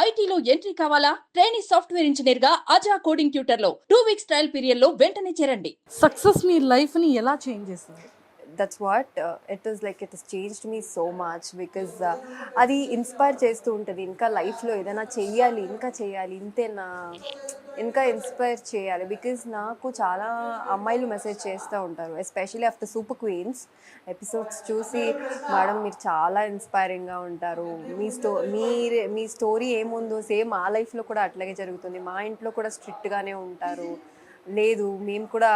ఐటీలో ఎంట్రీ కావాలా? Trainee software engineer గా అజా కోడింగ్ ట్యూటర్ లో 2 వీక్స్ ట్రయల్ పీరియడ్ లో వెంటనే చేరండి. సక్సెస్ మీ లైఫ్ని ఎలా చేంజ్ చేస్తుంది? That's what it is like. It has changed me so much because అది ఇన్స్పైర్ చేస్తూ ఉంటుంది. ఇంకా లైఫ్లో ఏదైనా చెయ్యాలి, ఇంకా చేయాలి, ఇంతేనా, ఇంకా ఇన్స్పైర్ చేయాలి. బికాజ్ నాకు చాలా అమ్మాయిలు మెసేజ్ చేస్తూ ఉంటారు, especially after super queens episodes చూసి, మేడం మీరు చాలా ఇన్స్పైరింగ్గా ఉంటారు, మీ స్టోరీ ఏముందో సేమ్ మా లైఫ్లో కూడా అట్లాగే జరుగుతుంది, మా ఇంట్లో కూడా స్ట్రిక్ట్గానే ఉంటారు, లేదు మేము కూడా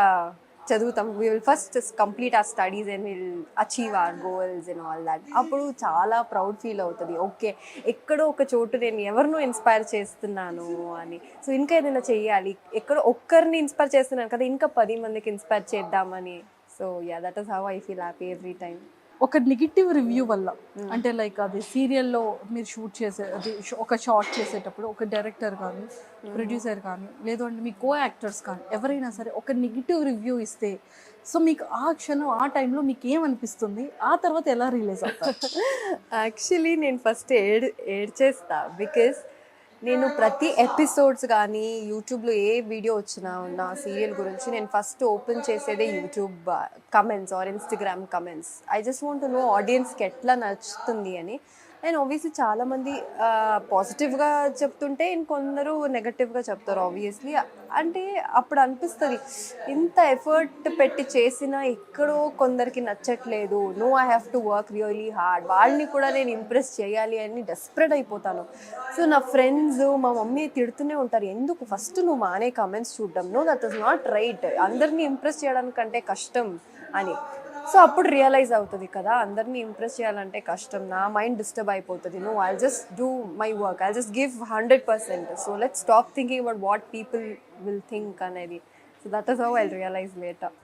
చదువుతాం, we will first complete are studies and will achieve hour goals and all that. అప్పుడు చాలా ప్రౌడ్ ఫీల్ అవుతుంది, ఓకే ఎక్కడో ఒక చోటు నేను ఎవరినో ఇన్స్పైర్ చేస్తున్నాను అని. సో ఇంకా ఏదైనా చెయ్యాలి, ఎక్కడో ఒక్కరిని ఇన్స్పైర్ చేస్తున్నాను కదా, ఇంకా 10 మందికి ఇన్స్పైర్ చేద్దామని. So yeah, that is how I feel happy every time. ఒక నెగిటివ్ రివ్యూ వల్ల, అంటే లైక్ అది సీరియల్లో మీరు షూట్ చేసే అది ఒక షార్ట్ చేసేటప్పుడు ఒక డైరెక్టర్ కానీ ప్రొడ్యూసర్ కానీ లేదు అంటే మీ కో యాక్టర్స్ కానీ ఎవరైనా సరే ఒక నెగిటివ్ రివ్యూ ఇస్తే, సో మీకు ఆ క్షణం ఆ టైంలో మీకు ఏమనిపిస్తుంది, ఆ తర్వాత ఎలా రిలీజ్ అవుతారు? యాక్చువల్లీ నేను ఫస్ట్ ఏడ్చేస్తా. బికాస్ నేను ప్రతి ఎపిసోడ్స్ కానీ యూట్యూబ్లో ఏ వీడియో వచ్చినా నా సీరియల్ గురించి నేను ఫస్ట్ ఓపెన్ చేసేదే YouTube comments or Instagram comments. I just want to know ఆడియన్స్కి ఎట్లా నచ్చుతుంది అని. అండ్ ఆబ్వియస్లీ చాలామంది పాజిటివ్గా చెప్తుంటే ఇంకొందరు నెగటివ్గా చెప్తారు ఆబ్వియస్లీ. అంటే అప్పుడు అనిపిస్తుంది, ఇంత ఎఫర్ట్ పెట్టి చేసినా ఎక్కడో కొందరికి నచ్చట్లేదు, no I have to work really hard, వాళ్ళని కూడా నేను ఇంప్రెస్ చేయాలి అని డెస్పరేట్ అయిపోతాను. సో నా ఫ్రెండ్స్ మా మమ్మీ తిడుతూనే ఉంటారు, ఎందుకు ఫస్ట్ నువ్వు మానే కమెంట్స్ చూడడం, know that is not right, అందరినీ ఇంప్రెస్ చేయడానికంటే కష్టం అని. సో అప్పుడు రియలైజ్ అవుతుంది కదా, అందరినీ ఇంప్రెస్ చేయాలంటే కష్టం, నా మైండ్ డిస్టర్బ్ అయిపోతుంది. No, I just do my work, I just give 100%. So let's stop thinking about what people will think అనేది. So that is how I realise later.